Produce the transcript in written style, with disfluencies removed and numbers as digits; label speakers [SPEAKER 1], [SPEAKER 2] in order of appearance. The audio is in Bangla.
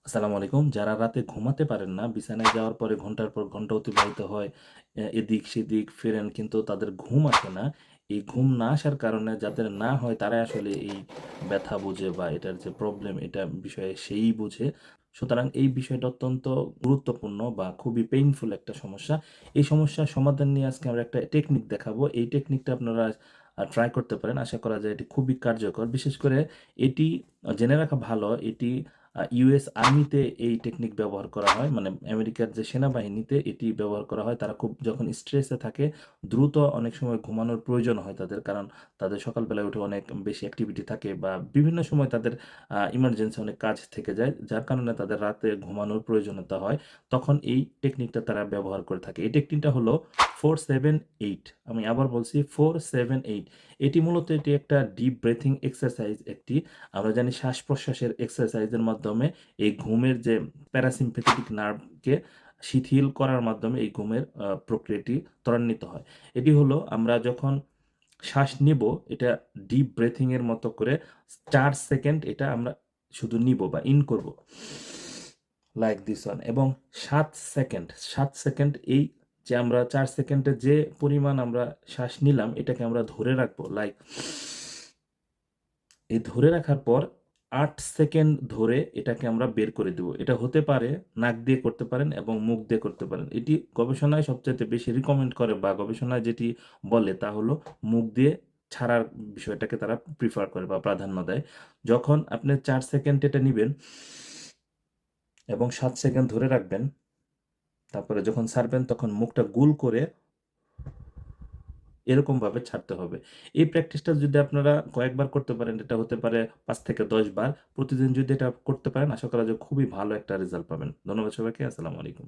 [SPEAKER 1] আসসালামু আলাইকুম। যারা রাতে ঘুমাতে পারেন না, বিছানায় যাওয়ার পরে ঘন্টার পর ঘন্টা অতিবাহিত হয়। এদিক সেদিক ফেরেন কিন্তু তাদের ঘুম আসে না। এই ঘুম না আসার কারণে যাদের না হয় তারাই আসলে এই ব্যথা বুঝে বা এটার যে প্রবলেম এটা বিষয়ে সেই বুঝে। সুতরাং এই বিষয়টা অত্যন্ত গুরুত্বপূর্ণ বা খুবই পেইনফুল একটা সমস্যা। এই সমস্যার সমাধান নিয়ে আজকে আমরা একটা টেকনিক দেখাবো। এই টেকনিকটা আপনারা ট্রাই করতে পারেন। আশা করা যায় এটি খুবই কার্যকর। বিশেষ করে এটি জেনে রাখা ভালো এটি ইউএস আর্মিতে এই টেকনিক ব্যবহার করা হয়। মানে আমেরিকার যে সেনাবাহিনীতে এটি ব্যবহার করা হয়। তারা খুব যখন স্ট্রেসে থাকে, দ্রুত অনেক সময় ঘুমানোর প্রয়োজন হয় তাদের। কারণ তাদের সকালবেলায় উঠে অনেক বেশি অ্যাক্টিভিটি থাকে বা বিভিন্ন সময় তাদের ইমার্জেন্সি অনেক কাজ থেকে যায়। যার কারণে তাদের রাতে ঘুমানোর প্রয়োজনীয়তা হয়। তখন এই টেকনিকটা তারা ব্যবহার করে থাকে। এই টেকনিকটা হলো 4-7-8। আমি আবার বলছি 4-7-8। এটি একটা ডিপ ব্রেথিং এক্সারসাইজ একটি। আমরা জানি শ্বাস-প্রশ্বাসের এক্সারসাইজের মাধ্যমে এই ঘুমের যে প্যারাসিম্প্যাথেটিক নার্ভকে শিথিল করার মাধ্যমে এই ঘুমের প্রক্রিয়াটি ত্বরান্বিত হয়। এটি হলো আমরা যখন শ্বাস নিব, এটা ডিপ ব্রেথিং এর মতো করে ৪ সেকেন্ড এটা আমরা শুধু নিব বা ইন করব। লাইক দিস ওয়ান এবং ৭ সেকেন্ড এই যে আমরা ৪ সেকেন্ডে যে পরিমাণ আমরা শ্বাস নিলাম এটাকে আমরা ধরে রাখবো। লাইক এই ধরে রাখার পর ৮ সেকেন্ড ধরে এটাকে আমরা বের করে দেব। এটা হতে পারে নাক দিয়ে করতে পারেন এবং মুখ দিয়ে করতে পারেন। এটি গবেষণায় সবচাইতে বেশি রিকমেন্ড করে বা গবেষণায় যেটি বলে তা হলো মুখ দিয়ে ছাড়ার বিষয়টাকে তারা প্রিফার করে বা প্রাধান্য দেয়। যখন আপনি ৪ সেকেন্ড এটা নিবেন এবং ৭ সেকেন্ড ধরে রাখবেন, তারপরে যখন ছাড়বেন তখন মুখটা গোল করে এরকমভাবে ছাড়তে হবে। এই প্র্যাকটিসটা যদি আপনারা কয়েকবার করতে পারেন, এটা হতে পারে ৫ থেকে ১০ বার। প্রতিদিন যদি এটা করতে পারেন, আশা করা যায় খুবই ভালো একটা রেজাল্ট পাবেন। ধন্যবাদ সবাইকে। আসসালামু আলাইকুম।